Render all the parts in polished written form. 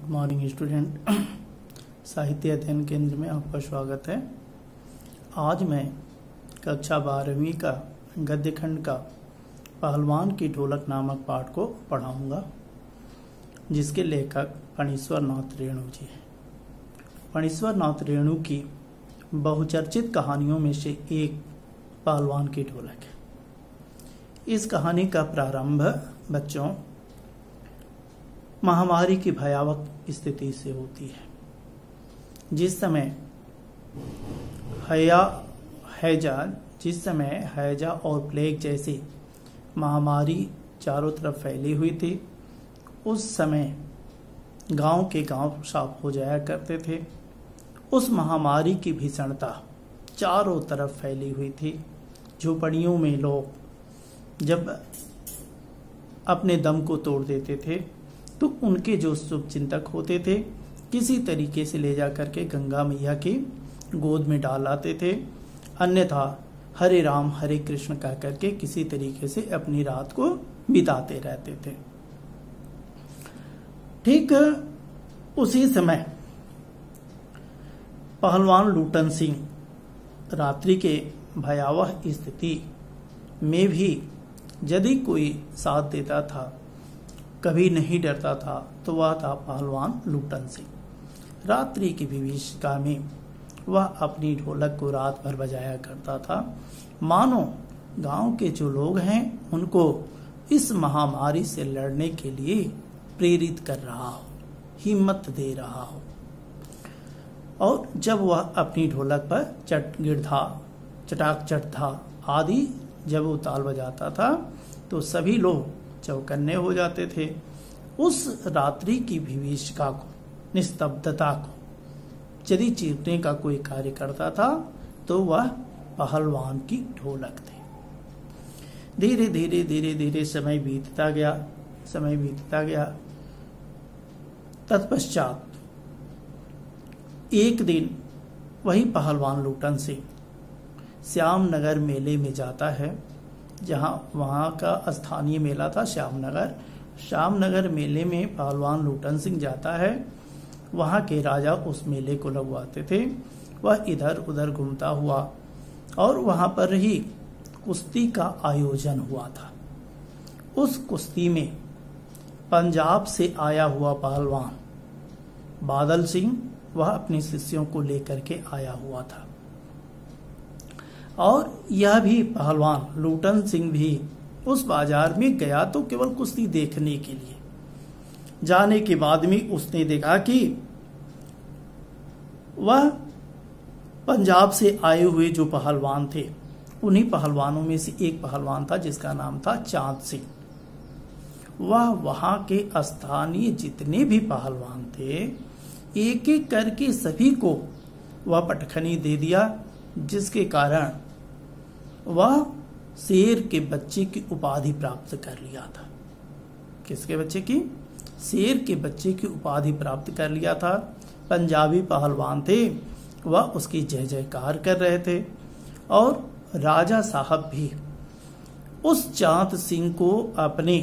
Good morning student. साहित्य अध्ययन केंद्र में आपका स्वागत है। आज मैं कक्षा 12वीं का गद्य खंड का पहलवान की ढोलक नामक पाठ को पढ़ाऊंगा, जिसके लेखक फणीश्वर नाथ रेणु जी हैं। फणीश्वर नाथ रेणु की बहुचर्चित कहानियों में से एक पहलवान की ढोलक है। इस कहानी का प्रारंभ बच्चों महामारी की भयावह स्थिति से होती है। जिस समय हैजा और प्लेग जैसी महामारी चारों तरफ फैली हुई थी, उस समय गांव के गांव साफ हो जाया करते थे। उस महामारी की भीषणता चारों तरफ फैली हुई थी। झोपड़ियों में लोग जब अपने दम को तोड़ देते थे तो उनके जो शुभ चिंतक होते थे, किसी तरीके से ले जा करके गंगा मैया की गोद में डाल आते थे, अन्यथा हरे राम हरे कृष्ण कह करके किसी तरीके से अपनी रात को बिताते रहते थे। ठीक उसी समय पहलवान लूटन सिंह रात्रि के भयावह स्थिति में भी यदि कोई साथ देता था, कभी नहीं डरता था, तो वह था पहलवान लूटन सिंह। रात्रि की विभीषिका में वह अपनी ढोलक को रात भर बजाया करता था, मानो गांव के जो लोग हैं उनको इस महामारी से लड़ने के लिए प्रेरित कर रहा हो, हिम्मत दे रहा हो। और जब वह अपनी ढोलक पर गिरधा, चटाक चटधा आदि जब वो ताल बजाता था तो सभी लोग चौकन्ने हो जाते थे। उस रात्रि की विभीषिका को, निस्तब्धता को यदि चीरने का कोई कार्य करता था तो वह पहलवान की ढोलक थी। धीरे धीरे धीरे धीरे समय बीतता गया। तत्पश्चात एक दिन वही पहलवान लूटन सिंह श्यामनगर मेले में जाता है, जहां वहां का स्थानीय मेला था श्यामनगर मेले में पहलवान लूटन सिंह जाता है। वहां के राजा उस मेले को लगवाते थे। वह इधर उधर घूमता हुआ और वहां पर ही कुश्ती का आयोजन हुआ था। उस कुश्ती में पंजाब से आया हुआ पहलवान बादल सिंह, वह अपने शिष्यों को लेकर के आया हुआ था। और यह भी पहलवान लूटन सिंह भी उस बाजार में गया तो केवल कुश्ती देखने के लिए। जाने के बाद में उसने देखा कि वह पंजाब से आए हुए जो पहलवान थे, उन्हीं पहलवानों में से एक पहलवान था जिसका नाम था चांद सिंह। वह वहां के स्थानीय जितने भी पहलवान थे, एक एक करके सभी को वह पटखनी दे दिया, जिसके कारण वह शेर के बच्चे की उपाधि प्राप्त कर लिया था। किसके बच्चे की? शेर के बच्चे की उपाधि प्राप्त कर लिया था। पंजाबी पहलवान थे, वह उसकी जय जयकार कर रहे थे। और राजा साहब भी उस चांद सिंह को अपने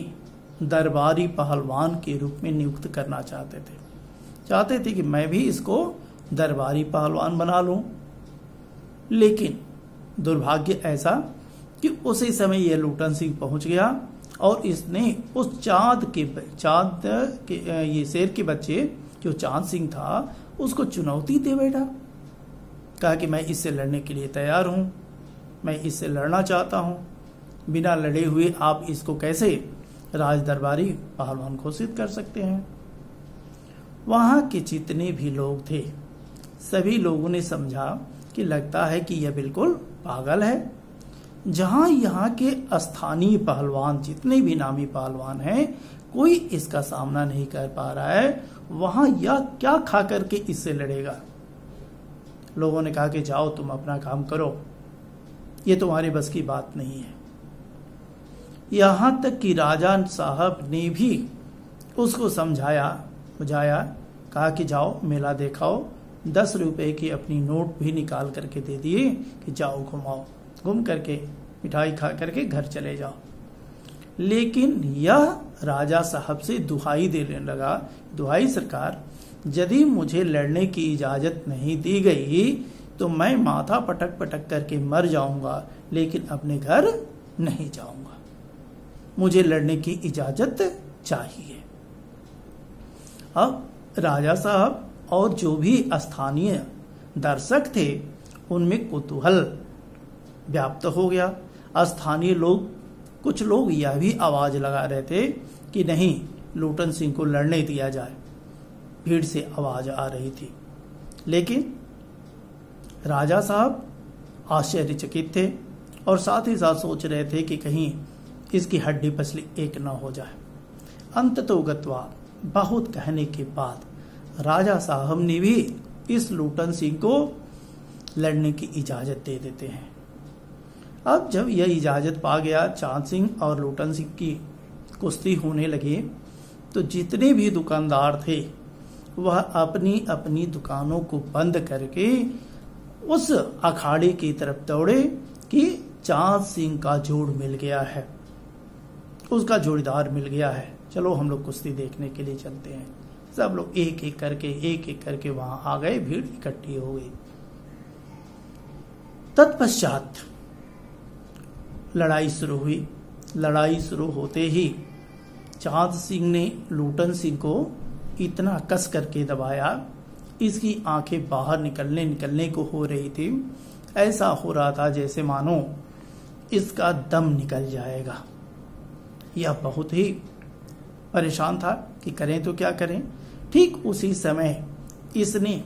दरबारी पहलवान के रूप में नियुक्त करना चाहते थे कि मैं भी इसको दरबारी पहलवान बना लूं। लेकिन दुर्भाग्य ऐसा कि उसी समय यह लूटन सिंह पहुंच गया और इसने उस ये शेर के बच्चे जो चांद सिंह था, उसको चुनौती दे बैठा। कहा कि मैं इससे लड़ने के लिए तैयार हूं, मैं इससे लड़ना चाहता हूं। बिना लड़े हुए आप इसको कैसे राज दरबारी पहलवान घोषित कर सकते हैं? वहां के जितने भी लोग थे, सभी लोगों ने समझा कि लगता है कि यह बिल्कुल पागल है। जहां यहाँ के स्थानीय पहलवान, जितने भी नामी पहलवान हैं, कोई इसका सामना नहीं कर पा रहा है, वहां यह क्या खा करके इससे लड़ेगा। लोगों ने कहा कि जाओ तुम अपना काम करो, ये तुम्हारे बस की बात नहीं है। यहां तक कि राजा साहब ने भी उसको समझाया बुझाया, कहा कि जाओ मेला देखाओ। 10 रुपए की अपनी नोट भी निकाल करके दे दिए कि जाओ घुमाओ, घूम करके मिठाई खा करके घर चले जाओ। लेकिन यह राजा साहब से दुहाई देने लगा, दुहाई सरकार, यदि मुझे लड़ने की इजाजत नहीं दी गई तो मैं माथा पटक पटक करके मर जाऊंगा, लेकिन अपने घर नहीं जाऊंगा। मुझे लड़ने की इजाजत चाहिए। अब राजा साहब और जो भी स्थानीय दर्शक थे उनमें कुतूहल व्याप्त हो गया। स्थानीय लोग, कुछ लोग यह भी आवाज लगा रहे थे कि नहीं, लूटन सिंह को लड़ने दिया जाए। भीड़ से आवाज आ रही थी, लेकिन राजा साहब आश्चर्यचकित थे और साथ ही साथ सोच रहे थे कि कहीं इसकी हड्डी पसली एक न हो जाए। अंततोगत्वा बहुत कहने के बाद राजा साहब ने भी इस लूटन सिंह को लड़ने की इजाजत दे देते हैं। अब जब यह इजाजत पा गया, चांद सिंह और लूटन सिंह की कुश्ती होने लगी, तो जितने भी दुकानदार थे वह अपनी अपनी दुकानों को बंद करके उस अखाड़े की तरफ दौड़े कि चांद सिंह का जोड़ मिल गया है, उसका जोड़ीदार मिल गया है, चलो हम लोग कुश्ती देखने के लिए चलते हैं। सब लोग एक एक करके वहां आ गए, भीड़ इकट्ठी हो गई। तत्पश्चात लड़ाई शुरू हुई। लड़ाई शुरू होते ही चांद सिंह ने लूटन सिंह को इतना कस करके दबाया, इसकी आंखें बाहर निकलने को हो रही थी। ऐसा हो रहा था जैसे मानो इसका दम निकल जाएगा। यह बहुत ही परेशान था कि करें तो क्या करें। ठीक उसी समय इसने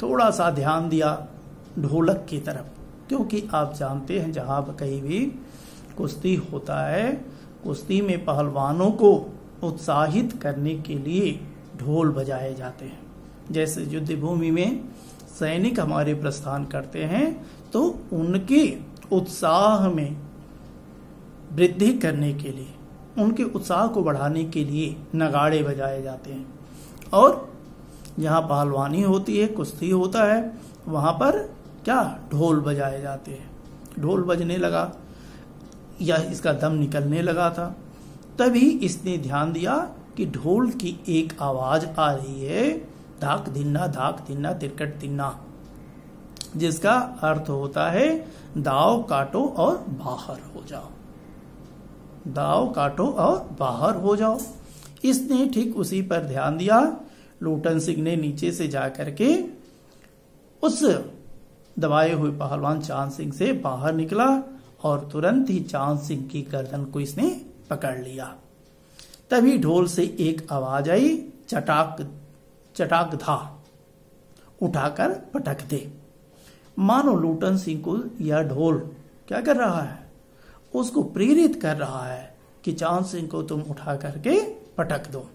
थोड़ा सा ध्यान दिया ढोलक की तरफ, क्योंकि आप जानते हैं जहां कहीं भी कुश्ती होता है, कुश्ती में पहलवानों को उत्साहित करने के लिए ढोल बजाए जाते हैं। जैसे युद्ध भूमि में सैनिक हमारे प्रस्थान करते हैं तो उनके उत्साह में वृद्धि करने के लिए, उनके उत्साह को बढ़ाने के लिए नगाड़े बजाए जाते हैं। और जहां पहलवानी होती है, कुश्ती होता है, वहां पर क्या ढोल बजाए जाते हैं। ढोल बजने लगा या इसका दम निकलने लगा था, तभी इसने ध्यान दिया कि ढोल की एक आवाज आ रही है, धाक दिन्ना तिरकट दिन्ना, जिसका अर्थ होता है दाव काटो और बाहर हो जाओ, दाव काटो और बाहर हो जाओ। इसने ठीक उसी पर ध्यान दिया। लूटन सिंह ने नीचे से जाकर के उस दबाए हुए पहलवान चांद सिंह से बाहर निकला और तुरंत ही चांद सिंह की गर्दन को इसने पकड़ लिया। तभी ढोल से एक आवाज आई, चटाक धा, उठाकर पटक दे। मानो लूटन सिंह को यह ढोल क्या कर रहा है, उसको प्रेरित कर रहा है कि चांद सिंह को तुम उठा करके पटक दो।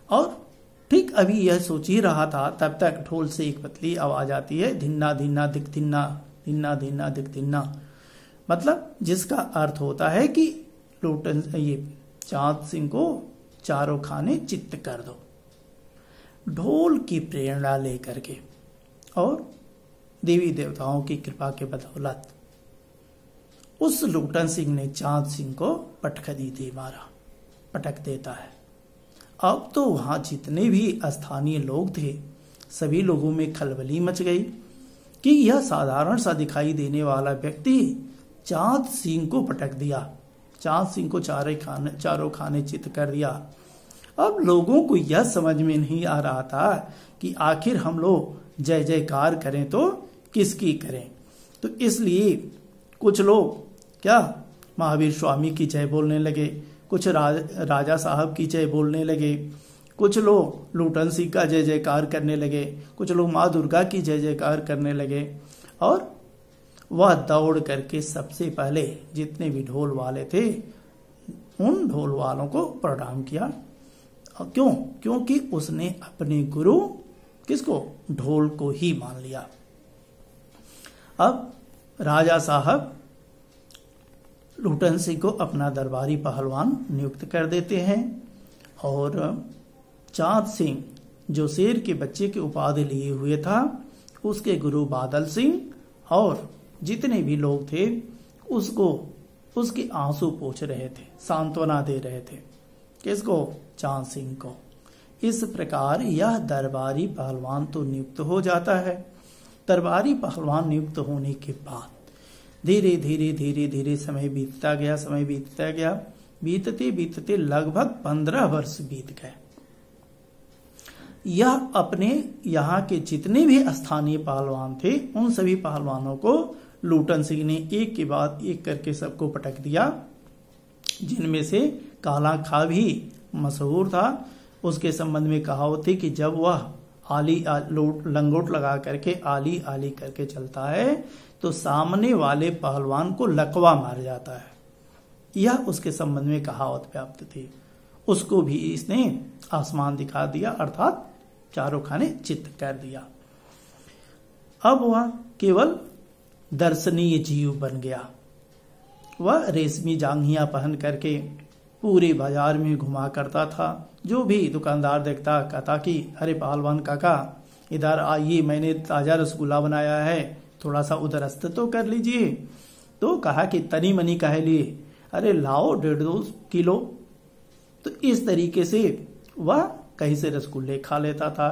और ठीक अभी यह सोच ही रहा था, तब तक ढोल से एक पतली आवाज आती है, धिन्ना धिन्ना दिख धिन्ना, धिन्ना धिन्ना दिख धिन्ना, मतलब जिसका अर्थ होता है कि लूटन ये चांद सिंह को चारों खाने चित्त कर दो। ढोल की प्रेरणा लेकर के और देवी देवताओं की कृपा के बदौलत उस लूटन सिंह ने चांद सिंह को पटखनी दे मारा, पटक देता है। अब तो वहां जितने भी स्थानीय लोग थे, सभी लोगों में खलबली मच गई कि यह साधारण सा दिखाई देने वाला व्यक्ति चांद सिंह को पटक दिया, चांद सिंह को चारों खाने चित कर दिया। अब लोगों को यह समझ में नहीं आ रहा था कि आखिर हम लोग जय जयकार करें तो किसकी करें। तो इसलिए कुछ लोग क्या महावीर स्वामी की जय बोलने लगे, कुछ राजा साहब की जय बोलने लगे, कुछ लोग लूटन सिंह का जय जयकार करने लगे, कुछ लोग माँ दुर्गा की जय जयकार करने लगे। और वह दौड़ करके सबसे पहले जितने भी ढोल वाले थे उन ढोल वालों को प्रणाम किया। क्यों? क्योंकि उसने अपने गुरु किसको, ढोल को ही मान लिया। अब राजा साहब लूटन सिंह को अपना दरबारी पहलवान नियुक्त कर देते हैं और चांद सिंह जो शेर के बच्चे की उपाधि लिए हुए था, उसके गुरु बादल सिंह और जितने भी लोग थे उसको उसके आंसू पोंछ रहे थे, सांत्वना दे रहे थे। किसको? चांद सिंह को। इस प्रकार यह दरबारी पहलवान तो नियुक्त हो जाता है। दरबारी पहलवान नियुक्त होने के बाद धीरे धीरे धीरे धीरे समय बीतता गया। बीतते बीतते लगभग 15 वर्ष बीत गए। यह अपने यहाँ के जितने भी स्थानीय पहलवान थे उन सभी पहलवानों को लूटन सिंह ने एक के बाद एक करके सबको पटक दिया, जिनमें से काला खा भी मशहूर था। उसके संबंध में कहावत थी कि जब वह लंगोट लगा करके आली आली करके चलता है तो सामने वाले पहलवान को लकवा मार जाता है। यह उसके संबंध में कहावत व्याप्त थी। उसको भी इसने आसमान दिखा दिया, अर्थात चारों खाने चित्त कर दिया। अब वह केवल दर्शनीय जीव बन गया। वह रेशमी जांघियां पहन करके पूरे बाजार में घुमा करता था। जो भी दुकानदार देखता कहता कि अरे पहलवान काका इधर आइए, मैंने ताजा रसगुल्ला बनाया है, थोड़ा सा उदरस्त तो कर लीजिए। तो कहा कि तनी मनी काहे लिए, अरे लाओ 1.5-2 किलो। तो इस तरीके से वह कहीं से रसगुल्ले खा लेता था।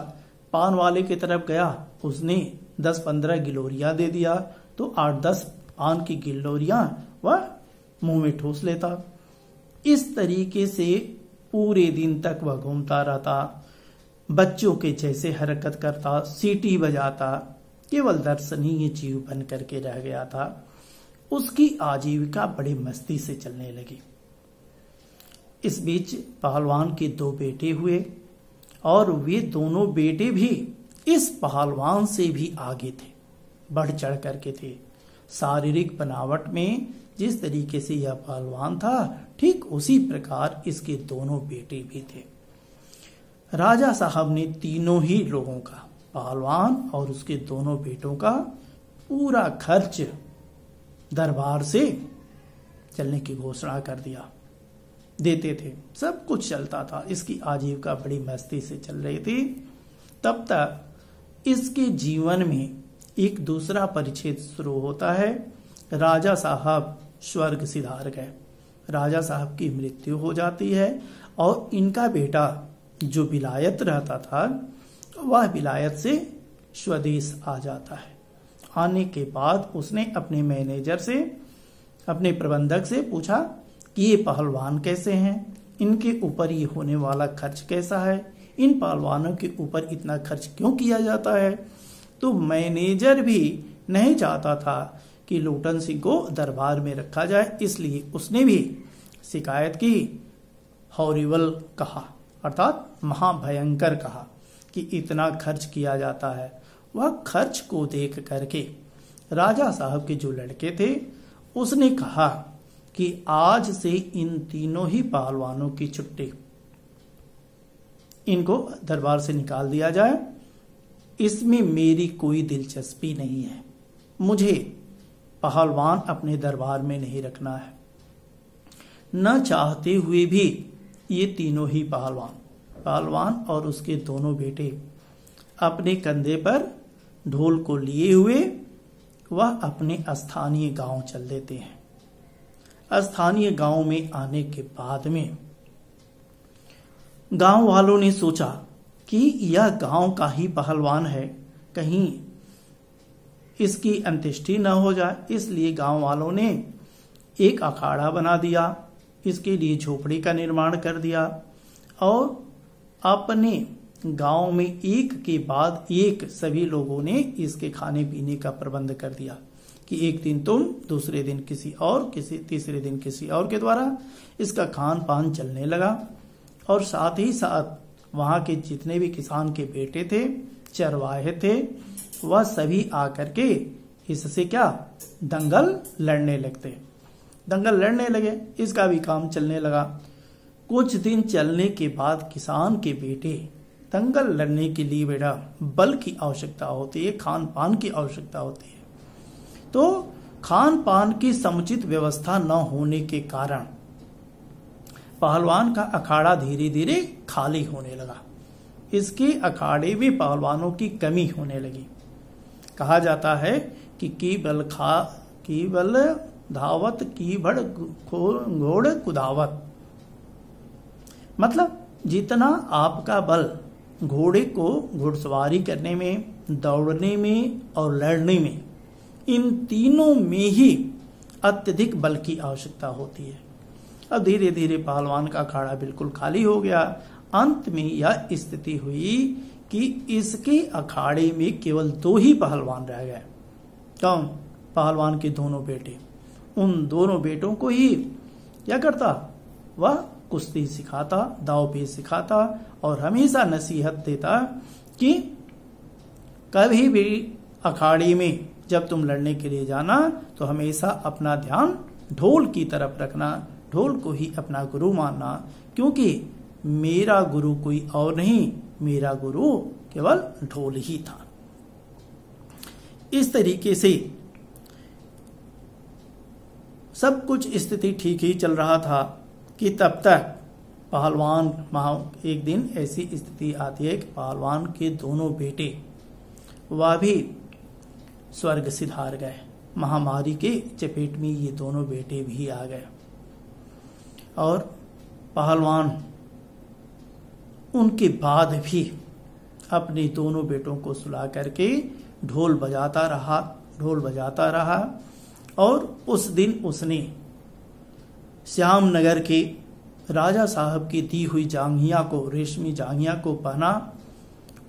पान वाले की तरफ गया, उसने 10-15 गिलोरियां दे दिया तो 8-10 पान की गिलोरियां वह मुंह में ठूस लेता। इस तरीके से पूरे दिन तक वह घूमता रहता, बच्चों के जैसे हरकत करता, सीटी बजाता, केवल दर्शनीय जीव बन करके रह गया था। उसकी आजीविका बड़ी मस्ती से चलने लगी। इस बीच पहलवान के 2 बेटे हुए और वे दोनों बेटे भी इस पहलवान से भी आगे थे, बढ़ चढ़ करके थे। शारीरिक बनावट में जिस तरीके से यह पहलवान था, ठीक उसी प्रकार इसके दोनों बेटे भी थे। राजा साहब ने तीनों ही लोगों का, पहलवान और उसके दोनों बेटों का पूरा खर्च दरबार से चलने की घोषणा कर दिया। देते थे, सब कुछ चलता था। इसकी आजीविका बड़ी मस्ती से चल रही थी। तब तक इसके जीवन में एक दूसरा परिच्छेद शुरू होता है। राजा साहब स्वर्ग सिधार गए। राजा साहब की मृत्यु हो जाती है और इनका बेटा जो विलायत रहता था वह विलायत से स्वदेश आ जाता है। आने के बाद उसने अपने मैनेजर से, अपने प्रबंधक से पूछा कि ये पहलवान कैसे हैं, इनके ऊपर ये होने वाला खर्च कैसा है, इन पहलवानों के ऊपर इतना खर्च क्यों किया जाता है। तो मैनेजर भी नहीं चाहता था कि लूटन सिंह को दरबार में रखा जाए, इसलिए उसने भी शिकायत की। हॉरिबल कहा, अर्थात महाभयंकर कहा कि इतना खर्च किया जाता है। वह खर्च को देख करके राजा साहब के जो लड़के थे उसने कहा कि आज से इन तीनों ही पहलवानों की छुट्टी, इनको दरबार से निकाल दिया जाए। इसमें मेरी कोई दिलचस्पी नहीं है, मुझे पहलवान अपने दरबार में नहीं रखना है। न चाहते हुए भी ये तीनों ही पहलवान और उसके दोनों बेटे अपने कंधे पर ढोल को लिए हुए वह अपने स्थानीय गांव चल देते हैं। स्थानीय गांव में आने के बाद में गांव वालों ने सोचा कि यह गांव का ही पहलवान है, कहीं इसकी अंत्येष्टि न हो जाए, इसलिए गांव वालों ने एक अखाड़ा बना दिया। इसके लिए झोपड़ी का निर्माण कर दिया और अपने गांव में एक के बाद एक सभी लोगों ने इसके खाने पीने का प्रबंध कर दिया कि एक दिन तुम, दूसरे दिन किसी और, तीसरे दिन किसी और के द्वारा इसका खान पान चलने लगा। और साथ ही साथ वहां के जितने भी किसान के बेटे थे, चरवाहे थे, वह सभी आकर के इससे क्या दंगल लड़ने लगे। इसका भी काम चलने लगा। कुछ दिन चलने के बाद किसान के बेटे, दंगल लड़ने के लिए बेटा बल की आवश्यकता होती है, खान पान की आवश्यकता होती है। तो खान पान की समुचित व्यवस्था न होने के कारण पहलवान का अखाड़ा धीरे धीरे खाली होने लगा। इसके अखाड़े में पहलवानों की कमी होने लगी। कहा जाता है कि केवल धावत की बड़ घोड़ कुदावत। मतलब जितना आपका बल घोड़े को घुड़सवारी करने में, दौड़ने में और लड़ने में, इन तीनों में ही अत्यधिक बल की आवश्यकता होती है। अब धीरे धीरे पहलवान का अखाड़ा बिल्कुल खाली हो गया। अंत में यह स्थिति हुई कि इसके अखाड़े में केवल 2 ही पहलवान रह गए। कौन? पहलवान के दोनों बेटे। उन दोनों बेटों को ही क्या करता? वह कुश्ती सिखाता, दांवपेच सिखाता और हमेशा नसीहत देता कि कभी भी अखाड़े में जब तुम लड़ने के लिए जाना तो हमेशा अपना ध्यान ढोल की तरफ रखना, ढोल को ही अपना गुरु मानना, क्योंकि मेरा गुरु कोई और नहीं, मेरा गुरु केवल ढोल ही था। इस तरीके से सब कुछ स्थिति ठीक ही चल रहा था कि तब तक पहलवान एक दिन ऐसी स्थिति आती है कि पहलवान के दोनों बेटे वह भी स्वर्ग सिधार गए। महामारी के चपेट में ये दोनों बेटे भी आ गए और पहलवान उनके बाद भी अपने दोनों बेटों को सुला करके ढोल बजाता रहा और उस दिन उसने श्यामनगर के राजा साहब की दी हुई जांघिया को, रेशमी जांघिया को पहना।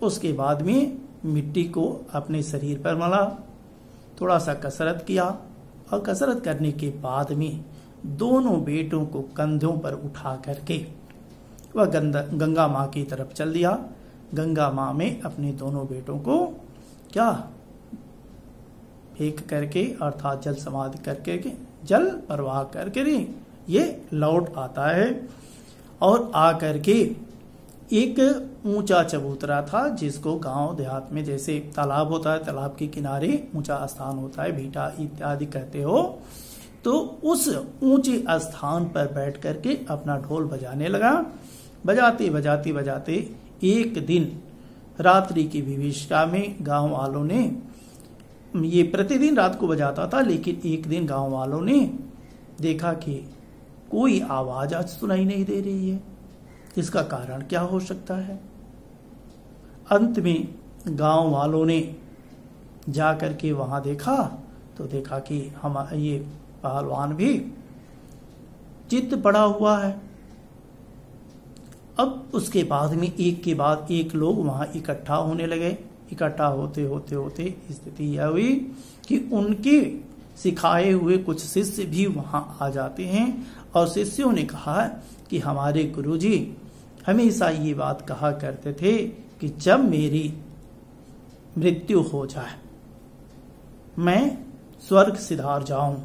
उसके बाद में मिट्टी को अपने शरीर पर मला, थोड़ा सा कसरत किया और कसरत करने के बाद में दोनों बेटों को कंधों पर उठा करके वह गंगा माँ की तरफ चल दिया। गंगा माँ में अपने दोनों बेटों को क्या फेंक करके, अर्थात जल समाधि करके, जल प्रवाह करके ये लौट आता है और आ करके एक ऊंचा चबूतरा था जिसको गांव देहात में जैसे तालाब होता है, तालाब के किनारे ऊंचा स्थान होता है, भीटा इत्यादि कहते हो, तो उस ऊंचे स्थान पर बैठ करके अपना ढोल बजाने लगा। बजाते एक दिन रात्रि की विभीषिका में गांव वालों ने, ये प्रतिदिन रात को बजाता था, लेकिन एक दिन गांव वालों ने देखा कि कोई आवाज आज सुनाई नहीं दे रही है। इसका कारण क्या हो सकता है? अंत में गांव वालों ने जाकर के वहां देखा तो देखा कि हम ये पहलवान भी चित्त पड़ा हुआ है। अब उसके बाद में एक के बाद एक लोग वहां इकट्ठा होने लगे। इकट्ठा होते स्थिति यह हुई कि उनके सिखाए हुए कुछ शिष्य भी वहां आ जाते हैं और शिष्यों ने कहा कि हमारे गुरुजी हमेशा ये बात कहा करते थे कि जब मेरी मृत्यु हो जाए, मैं स्वर्ग सिधार जाऊं,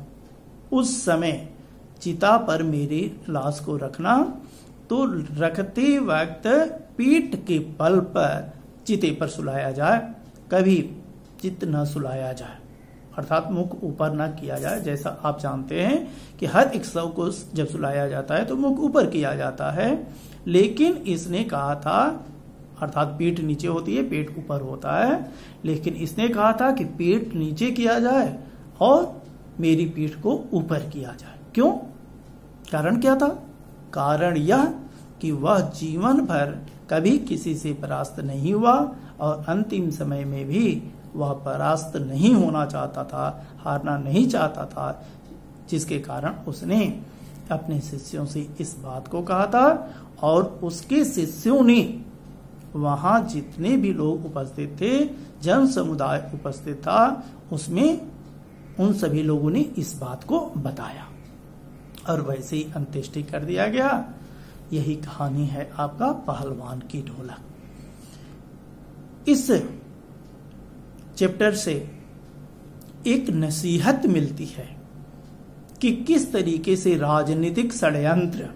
उस समय चिता पर मेरी लाश को रखना, तो रखते वक्त पीठ के बल पर चिते पर सुलाया जाए, कभी चित न सुलाया जाए, अर्थात मुख ऊपर न किया जाए। जैसा आप जानते हैं कि हर एक शव को जब सुलाया जाता है तो मुख ऊपर किया जाता है, लेकिन इसने कहा था, अर्थात पीठ नीचे होती है, पेट ऊपर होता है, लेकिन इसने कहा था कि पेट नीचे किया जाए और मेरी पीठ को ऊपर किया जाए। क्यों? कारण क्या था? कारण यह कि वह जीवन भर कभी किसी से परास्त नहीं हुआ और अंतिम समय में भी वह परास्त नहीं होना चाहता था, हारना नहीं चाहता था, जिसके कारण उसने अपने शिष्यों से इस बात को कहा था। और उसके शिष्यों ने वहां जितने भी लोग उपस्थित थे, जन समुदाय उपस्थित था, उसमें उन सभी लोगों ने इस बात को बताया और वैसे ही अंत्येष्टि कर दिया गया। यही कहानी है आपका पहलवान की ढोलक। इस चैप्टर से एक नसीहत मिलती है कि किस तरीके से राजनीतिक षड्यंत्र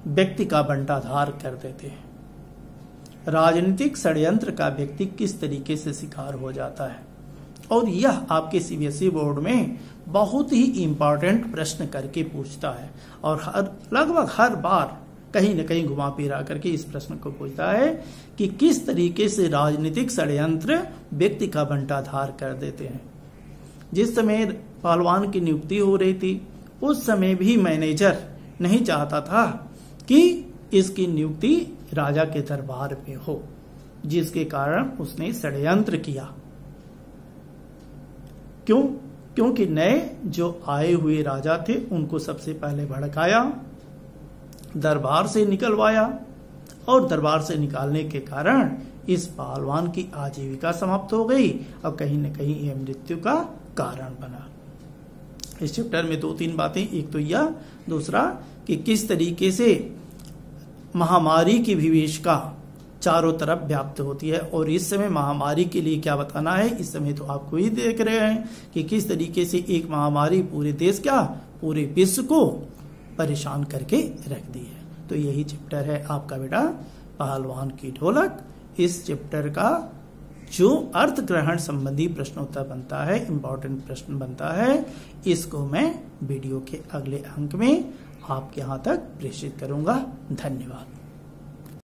व्यक्ति का बंटाधार कर देते हैं। राजनीतिक षड्यंत्र का व्यक्ति किस तरीके से शिकार हो जाता है, और यह आपके सीबीएसई बोर्ड में बहुत ही इंपॉर्टेंट प्रश्न करके पूछता है और लगभग हर बार कहीं न कहीं घुमा फिरा करके इस प्रश्न को पूछता है कि किस तरीके से राजनीतिक षड्यंत्र व्यक्ति का बंटाधार कर देते हैं। जिस समय पहलवान की नियुक्ति हो रही थी उस समय भी मैनेजर नहीं चाहता था कि इसकी नियुक्ति राजा के दरबार में हो, जिसके कारण उसने षड्यंत्र किया। क्यों? क्योंकि नए जो आए हुए राजा थे उनको सबसे पहले भड़काया, दरबार से निकलवाया, और दरबार से निकालने के कारण इस पहलवान की आजीविका समाप्त हो गई और कहीं न कहीं यह मृत्यु का कारण बना। इस चैप्टर में 2-3 बातें, एक तो यह, दूसरा कि किस तरीके से महामारी की विभीषिका चारों तरफ व्याप्त होती है, और इस समय महामारी के लिए क्या बताना है, इस समय तो आपको ही देख रहे हैं कि किस तरीके से एक महामारी पूरे देश, क्या पूरे विश्व को परेशान करके रख दी है। तो यही चैप्टर है आपका बेटा पहलवान की ढोलक। इस चैप्टर का जो अर्थ ग्रहण संबंधी प्रश्नोत्तर बनता है, इंपॉर्टेंट प्रश्न बनता है, इसको मैं वीडियो के अगले अंक में आपके यहाँ तक प्रेषित करूंगा। धन्यवाद।